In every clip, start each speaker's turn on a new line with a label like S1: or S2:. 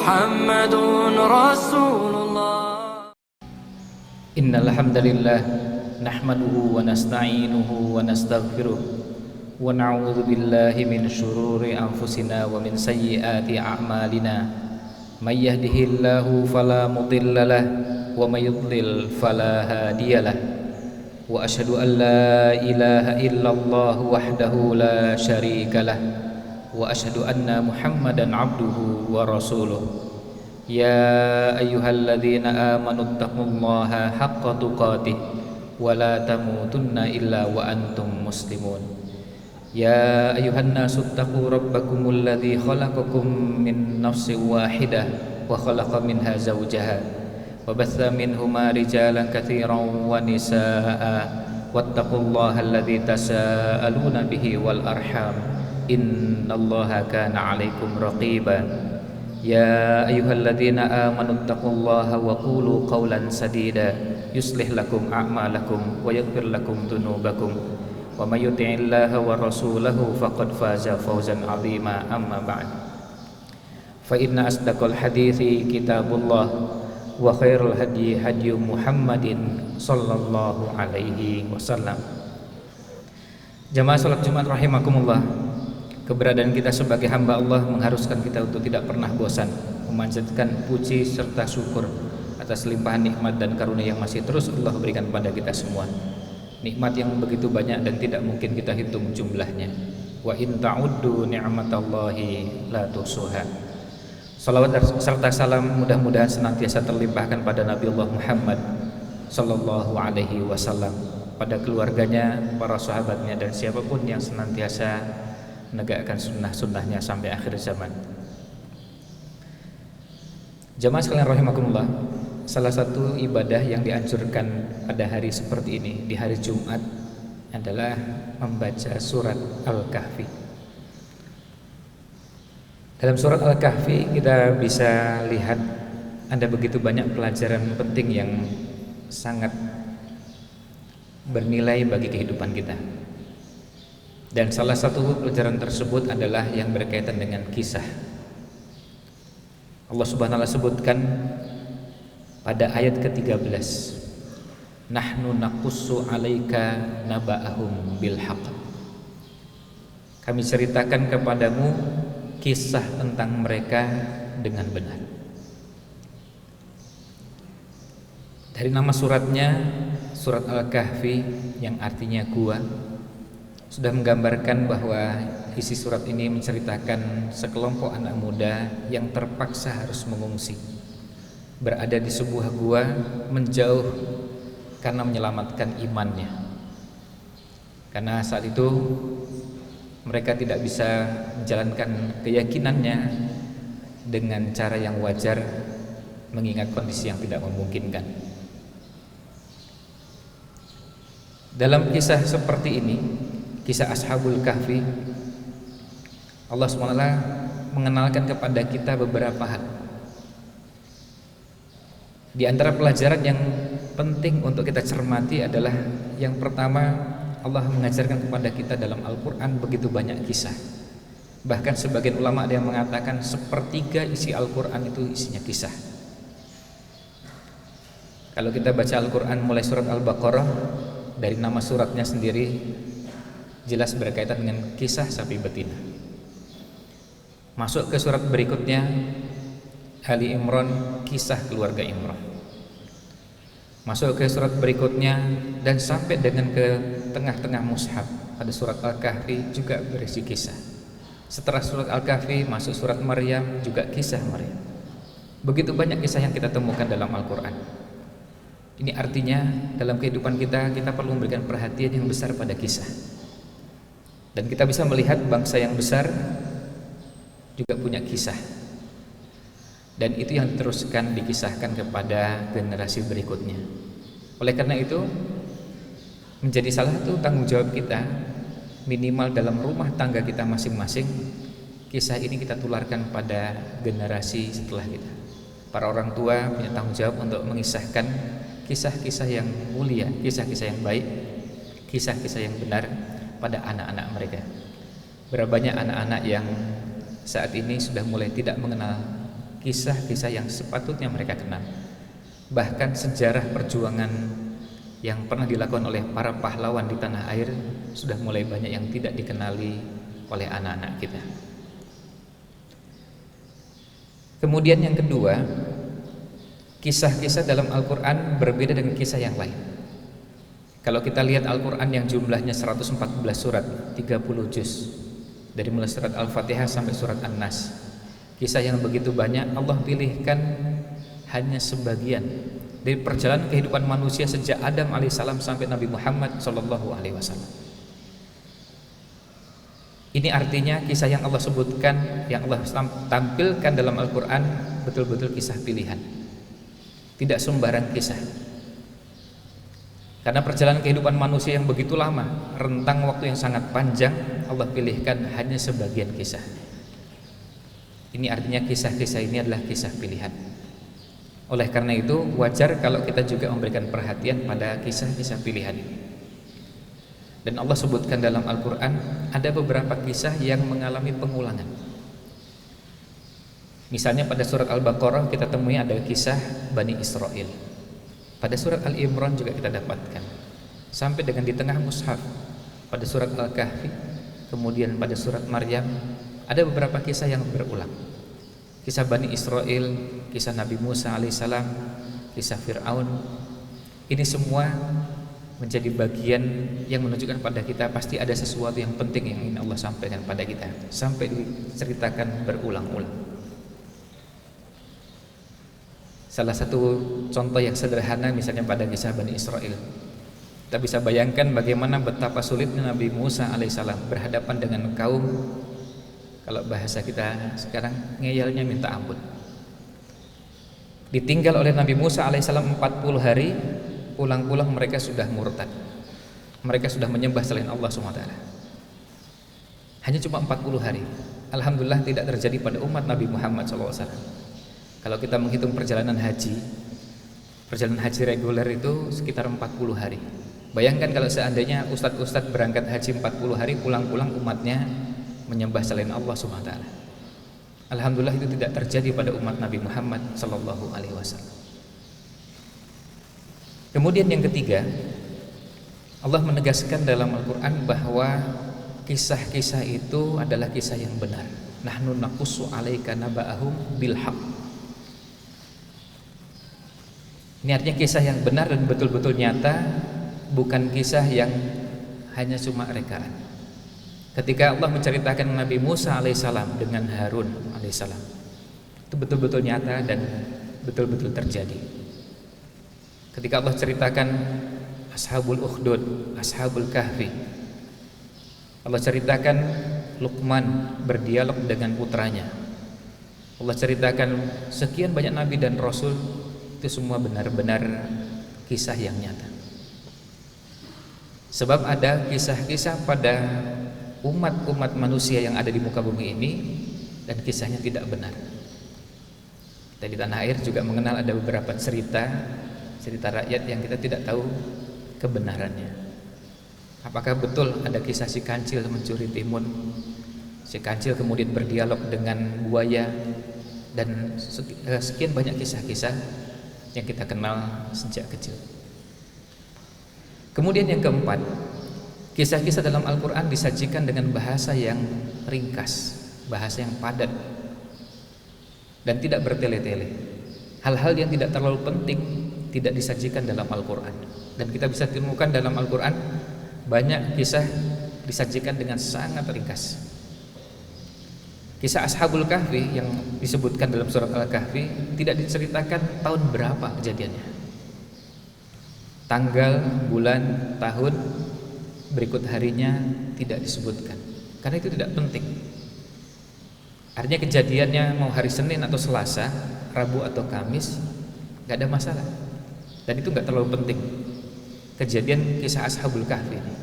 S1: محمد رسول الله.
S2: إن الحمد لله نحمده ونستعينه ونستغفره ونعوذ بالله من شرور أنفسنا ومن سيئات أعمالنا. من يهده الله فلا مضل له ومن يضلل فلا هادي له. وأشهد أن لا إله إلا الله وحده لا شريك له. وأشهد أن محمدا عبده ورسوله. يا أيها الذين آمنوا اتقوا الله حق تقاته ولا تموتن إلا وأنتم مسلمون. يا أيها الناس اتقوا ربكم الذي خلقكم من نفس واحدة وخلق منها زوجها وبث منهما رجالا كثيرا ونساء واتقوا الله الذي تساءلون به والأرحام إن الله كان عليكم رقيبا. يا أيها الذين آمنوا اتقوا الله وقولوا قولا سديدا يصلح لكم أعمالكم ويغفر لكم ذنوبكم ومن يطع الله ورسوله فقد فاز فوزا عظيما. أما بعد فإن أصدق الحديث كتاب الله وخير الهدي هدي محمد صلى الله عليه وسلم. Jamaah salat Jumat rahimakumullah. Keberadaan kita sebagai hamba Allah mengharuskan kita untuk tidak pernah bosan memanjatkan puji serta syukur atas limpahan nikmat dan karunia yang masih terus Allah berikan pada kita semua. Nikmat yang begitu banyak dan tidak mungkin kita hitung jumlahnya. Wa in ta'uddu ni'matallahi la tuhsuha. Salawat serta salam mudah-mudahan senantiasa terlimpahkan pada Nabi Allah Muhammad sallallahu alaihi wasallam, pada keluarganya, para sahabatnya, dan siapapun yang senantiasa menegakkan sunnah-sunnahnya sampai akhir zaman. Jamaah sekalian rahimakumullah, salah satu ibadah yang dianjurkan pada hari seperti ini, di hari Jumat, adalah membaca surat Al-Kahfi. Dalam surat Al-Kahfi kita bisa lihat ada begitu banyak pelajaran penting yang sangat bernilai bagi kehidupan kita. Dan salah satu pelajaran tersebut adalah yang berkaitan dengan kisah. Allah Subhanahu wa taala sebutkan pada ayat ke-13, nahnu naqussu 'alaika naba'ahum bil haqq. Kami ceritakan kepadamu kisah tentang mereka dengan benar. Dari nama suratnya, surat Al-Kahfi yang artinya gua, sudah menggambarkan bahwa isi surat ini menceritakan sekelompok anak muda yang terpaksa harus mengungsi, berada di sebuah gua menjauh karena menyelamatkan imannya. Karena saat itu mereka tidak bisa menjalankan keyakinannya dengan cara yang wajar, mengingat kondisi yang tidak memungkinkan. Dalam kisah seperti ini, kisah Ashabul Kahfi, Allah SWT mengenalkan kepada kita beberapa hal. Di antara pelajaran yang penting untuk kita cermati adalah yang pertama, Allah mengajarkan kepada kita dalam Al-Quran begitu banyak kisah. Bahkan sebagian ulama ada yang mengatakan sepertiga isi Al-Quran itu isinya kisah. Kalau kita baca Al-Quran mulai surat Al-Baqarah, dari nama suratnya sendiri jelas berkaitan dengan kisah sapi betina. Masuk ke surat berikutnya Ali Imran, kisah keluarga Imran. Masuk ke surat berikutnya dan sampai dengan ke tengah-tengah mushaf pada surat Al-Kahfi juga berisi kisah. Setelah surat Al-Kahfi masuk surat Maryam, juga kisah Maryam. Begitu banyak kisah yang kita temukan dalam Al-Quran. Ini artinya dalam kehidupan kita perlu memberikan perhatian yang besar pada kisah. Dan kita bisa melihat bangsa yang besar juga punya kisah. Dan itu yang diteruskan, dikisahkan kepada generasi berikutnya. Oleh karena itu menjadi salah satu tanggung jawab kita, minimal dalam rumah tangga kita masing-masing, kisah ini kita tularkan pada generasi setelah kita. Para orang tua punya tanggung jawab untuk mengisahkan kisah-kisah yang mulia, kisah-kisah yang baik, kisah-kisah yang benar pada anak-anak mereka. Berapa banyak anak-anak yang saat ini sudah mulai tidak mengenal kisah-kisah yang sepatutnya mereka kenal. Bahkan sejarah perjuangan yang pernah dilakukan oleh para pahlawan di tanah air sudah mulai banyak yang tidak dikenali oleh anak-anak kita. Kemudian yang kedua, kisah-kisah dalam Al-Quran berbeda dengan kisah yang lain. Kalau kita lihat Al-Quran yang jumlahnya 114 surat, 30 juz, dari mulai surat Al-Fatihah sampai surat An-Nas, kisah yang begitu banyak, Allah pilihkan hanya sebagian dari perjalanan kehidupan manusia sejak Adam alaihissalam sampai Nabi Muhammad sallallahu alaihi wasallam. Ini artinya kisah yang Allah sebutkan, yang Allah tampilkan dalam Al-Quran betul-betul kisah pilihan, tidak sembarang kisah. Karena perjalanan kehidupan manusia yang begitu lama, rentang waktu yang sangat panjang, Allah pilihkan hanya sebagian kisah. Ini artinya kisah-kisah ini adalah kisah pilihan. Oleh karena itu wajar kalau kita juga memberikan perhatian pada kisah-kisah pilihan ini. Dan Allah sebutkan dalam Al-Quran ada beberapa kisah yang mengalami pengulangan. Misalnya pada surat Al-Baqarah kita temui ada kisah Bani Israel. Pada surat Al-Imran juga kita dapatkan. Sampai dengan di tengah mushaf pada surat Al-Kahfi, kemudian pada surat Maryam ada beberapa kisah yang berulang. Kisah Bani Israel, kisah Nabi Musa alaihissalam, kisah Fir'aun. Ini semua menjadi bagian yang menunjukkan pada kita pasti ada sesuatu yang penting yang ingin Allah sampaikan pada kita, sampai diceritakan berulang-ulang. Salah satu contoh yang sederhana misalnya pada kisah Bani Israel, kita bisa bayangkan bagaimana betapa sulitnya Nabi Musa alaihissalam berhadapan dengan kaum, kalau bahasa kita sekarang ngeyelnya minta ampun. Ditinggal oleh Nabi Musa alaihissalam 40 hari, pulang-pulang mereka sudah murtad, mereka sudah menyembah selain Allah SWT. Hanya cuma 40 hari. Alhamdulillah tidak terjadi pada umat Nabi Muhammad SAW. Kalau kita menghitung perjalanan haji reguler itu sekitar 40 hari. Bayangkan kalau seandainya ustadz-ustadz berangkat haji 40 hari, pulang-pulang umatnya menyembah selain Allah SWT. Alhamdulillah itu tidak terjadi pada umat Nabi Muhammad sallallahu alaihi wasallam. Kemudian yang ketiga, Allah menegaskan dalam Al-Quran bahwa kisah-kisah itu adalah kisah yang benar. Nahnu naqussu 'alaika naba'ahum bil haqq. Ini artinya kisah yang benar dan betul-betul nyata, bukan kisah yang hanya cuma rekaan. Ketika Allah menceritakan Nabi Musa alaihissalam dengan Harun alaihissalam, itu betul-betul nyata dan betul-betul terjadi. Ketika Allah ceritakan Ashabul Ukhdud, Ashabul Kahfi, Allah ceritakan Luqman berdialog dengan putranya, Allah ceritakan sekian banyak nabi dan rasul. Itu semua benar-benar kisah yang nyata. Sebab ada kisah-kisah pada umat-umat manusia yang ada di muka bumi ini dan kisahnya tidak benar. Kita di tanah air juga mengenal ada beberapa cerita rakyat yang kita tidak tahu kebenarannya. Apakah betul ada kisah si kancil mencuri timun, si kancil kemudian berdialog dengan buaya, dan sekian banyak kisah-kisah yang kita kenal sejak kecil. Kemudian yang keempat, kisah-kisah dalam Al-Quran disajikan dengan bahasa yang ringkas, bahasa yang padat dan tidak bertele-tele. Hal-hal yang tidak terlalu penting tidak disajikan dalam Al-Quran. Dan kita bisa temukan dalam Al-Quran banyak kisah disajikan dengan sangat ringkas. Kisah Ashabul Kahfi yang disebutkan dalam surat Al-Kahfi tidak diceritakan tahun berapa kejadiannya, tanggal, bulan, tahun, berikut harinya tidak disebutkan, karena itu tidak penting. Artinya kejadiannya mau hari Senin atau Selasa, Rabu atau Kamis, gak ada masalah, dan itu gak terlalu penting. Kejadian kisah Ashabul Kahfi ini.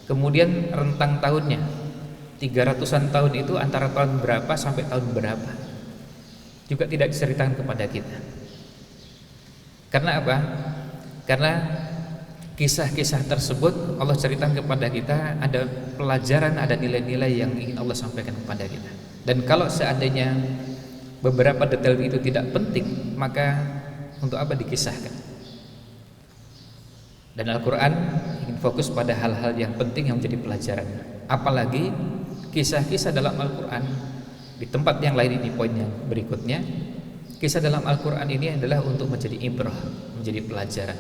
S2: Kemudian rentang tahunnya 300-an tahun itu antara tahun berapa sampai tahun berapa juga tidak diceritakan kepada kita. Karena apa? Karena kisah-kisah tersebut Allah ceritakan kepada kita ada pelajaran, ada nilai-nilai yang ingin Allah sampaikan kepada kita. Dan kalau seandainya beberapa detail itu tidak penting, maka untuk apa dikisahkan? Dan Al-Quran ingin fokus pada hal-hal yang penting yang menjadi pelajaran. Apalagi kisah-kisah dalam Al-Quran di tempat yang lain, ini poin yang berikutnya. Kisah dalam Al-Quran ini adalah untuk menjadi ibrah, menjadi pelajaran.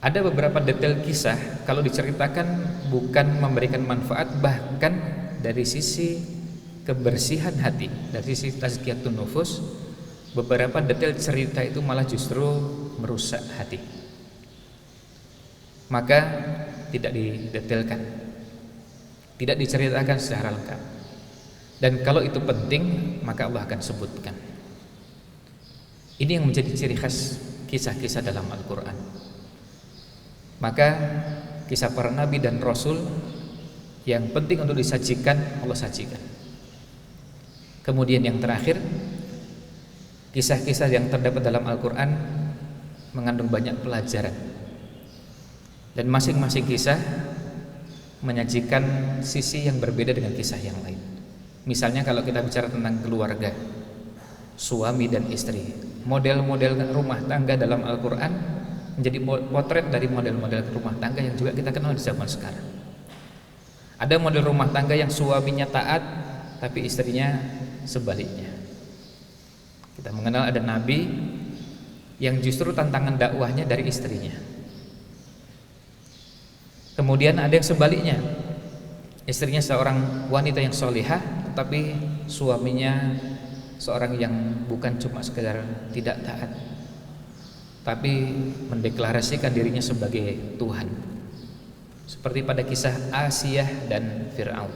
S2: Ada beberapa detail kisah kalau diceritakan bukan memberikan manfaat, bahkan dari sisi kebersihan hati, dari sisi tazkiyatun nufus, beberapa detail cerita itu malah justru merusak hati. Maka tidak didetailkan, tidak diceritakan secara lengkap. Dan kalau itu penting, maka Allah akan sebutkan. Ini yang menjadi ciri khas kisah-kisah dalam Al-Quran. Maka kisah para nabi dan rasul yang penting untuk disajikan, Allah sajikan. Kemudian yang terakhir, kisah-kisah yang terdapat dalam Al-Quran mengandung banyak pelajaran. Dan masing-masing kisah menyajikan sisi yang berbeda dengan kisah yang lain. Misalnya kalau kita bicara tentang keluarga, suami dan istri, model-model rumah tangga dalam Al-Quran menjadi potret dari model-model rumah tangga yang juga kita kenal di zaman sekarang. Ada model rumah tangga yang suaminya taat, tapi istrinya sebaliknya. Kita mengenal ada nabi yang justru tantangan dakwahnya dari istrinya. Kemudian ada yang sebaliknya, istrinya seorang wanita yang solihah, tetapi suaminya seorang yang bukan cuma sekedar tidak taat, tapi mendeklarasikan dirinya sebagai Tuhan. Seperti pada kisah Asiyah dan Fir'aun.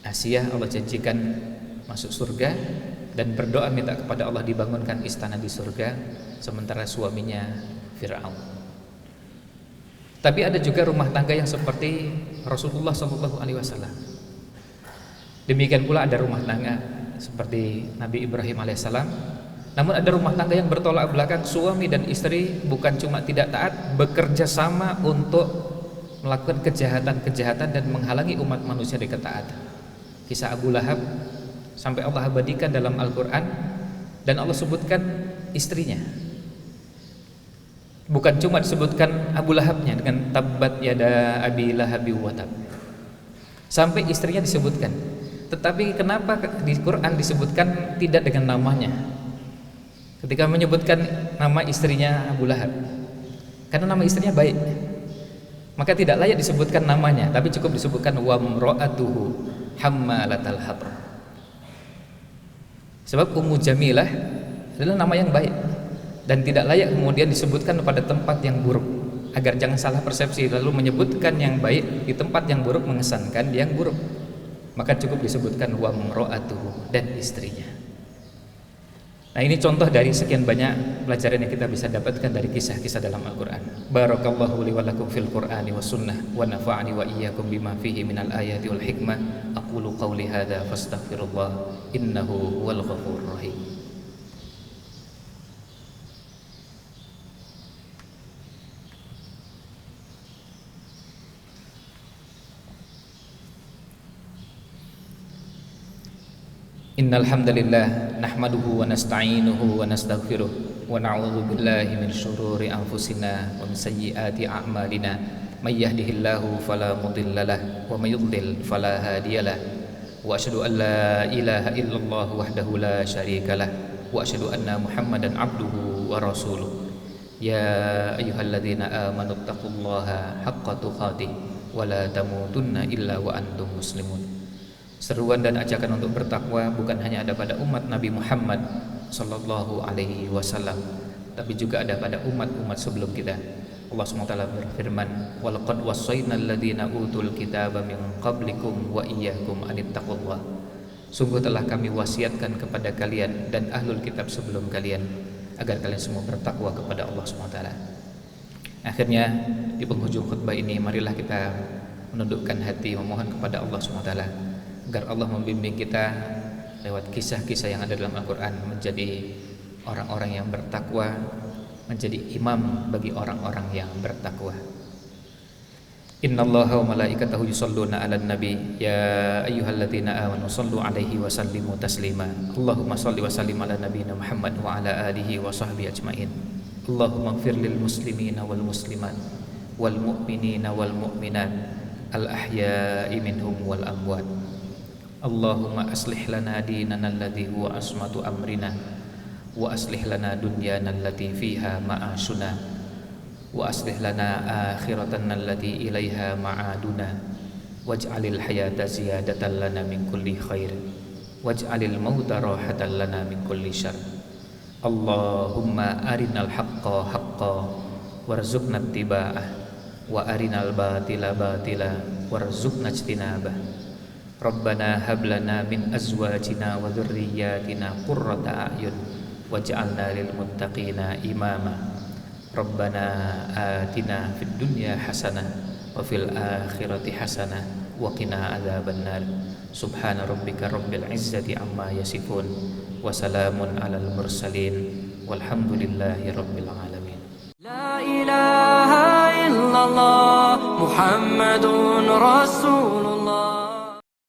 S2: Asiyah Allah janjikan masuk surga dan berdoa minta kepada Allah dibangunkan istana di surga, sementara suaminya Fir'aun. Tapi ada juga rumah tangga yang seperti Rasulullah SAW. Demikian pula ada rumah tangga seperti Nabi Ibrahim alaihissalam. Namun ada rumah tangga yang bertolak belakang, suami dan istri bukan cuma tidak taat, bekerja sama untuk melakukan kejahatan-kejahatan dan menghalangi umat manusia dari ketaatan. Kisah Abu Lahab sampai Allah abadikan dalam Al-Quran, dan Allah sebutkan istrinya. Bukan cuma disebutkan Abu Lahabnya dengan tabbat yada abi lahabi wa tab, sampai istrinya disebutkan. Tetapi kenapa di Quran disebutkan tidak dengan namanya ketika menyebutkan nama istrinya Abu Lahab? Karena nama istrinya baik, maka tidak layak disebutkan namanya, tapi cukup disebutkan wa mra'atuhu hammalatal hatab. Sebab Ummu Jamilah adalah nama yang baik dan tidak layak kemudian disebutkan pada tempat yang buruk, agar jangan salah persepsi lalu menyebutkan yang baik di tempat yang buruk mengesankan yang buruk. Maka cukup disebutkan wa mra'atuhu, dan istrinya. Nah, ini contoh dari sekian banyak pelajaran yang kita bisa dapatkan dari kisah-kisah dalam Al-Quran. Barakallahu li wa lakum fil Qur'ani wa sunnah, wa nafa'ani wa iyyakum bima fihi minal ayati wal hikmah. Aqulu qawli hadza fastaghfirullah innahu huwal ghafurur rahim. Innal hamdalillah nahmaduhu wa nasta'inuhu wa nastaghfiruh wa na'udzu billahi min syururi anfusina wa min sayyiati a'malina. May yahdihillahu fala mudhillalah wa may yudlil fala hadiyalah. Wa asyhadu an la ilaha illallah wahdahu la syarikalah wa asyhadu anna Muhammadan abduhu wa rasuluh. Ya ayyuhalladzina amanu taqullaha haqqa tuqatih wa la tamutunna illa wa antum muslimun. Seruan dan ajakan untuk bertakwa bukan hanya ada pada umat Nabi Muhammad sallallahu alaihi wasallam, tapi juga ada pada umat-umat sebelum kita. Allah SWT berfirman, walaqad wassaynal ladzina utul kitaba min qablikum wa iyyakum anittaqullah. Sungguh telah kami wasiatkan kepada kalian dan ahlul kitab sebelum kalian agar kalian semua bertakwa kepada Allah SWT. Akhirnya di penghujung khutbah ini, marilah kita menundukkan hati memohon kepada Allah SWT agar Allah membimbing kita lewat kisah-kisah yang ada dalam Al-Quran menjadi orang-orang yang bertakwa, menjadi imam bagi orang-orang yang bertakwa. Innallaha wa malaikatahu yusholluna 'alan nabi ya ayyuhalladzina amanu shallu 'alaihi wa sallimu taslima. Allahumma shalli wa sallim 'ala nabiyyina Muhammad wa 'ala alihi wa sahbihi ajmain. Allahumma ighfir lil muslimina wal muslimat wal mu'minina wal mu'minat al ahya'i minhum wal amwat. Allahumma aslih lana dinana alladhi huwa asmatu amrina wa aslih lana dunyana allati fiha ma'ashuna wa aslih lana akhiratana allati ilaiha ma'aduna waj'alil hayata ziyadatan lana min kulli khair waj'alil mauta rahatan lana min kulli syarr. Allahumma arinal haqqa haqqa warzuqna ittiba'ah wa arinal batila batila warzuqna ijtinabah. Rabbana hab lana min azwajina wa dhurriyyatina qurrata a'yun waj'alna lil muttaqina imama. Rabbana atina fid dunya hasanah wa fil akhirati hasanah wa qina adzabannar. Subhana rabbika rabbil izzati amma yasifun wa salamun alal mursalin walhamdulillahi rabbil alamin.
S1: La ilaha illallah Muhammadun Rasulullah.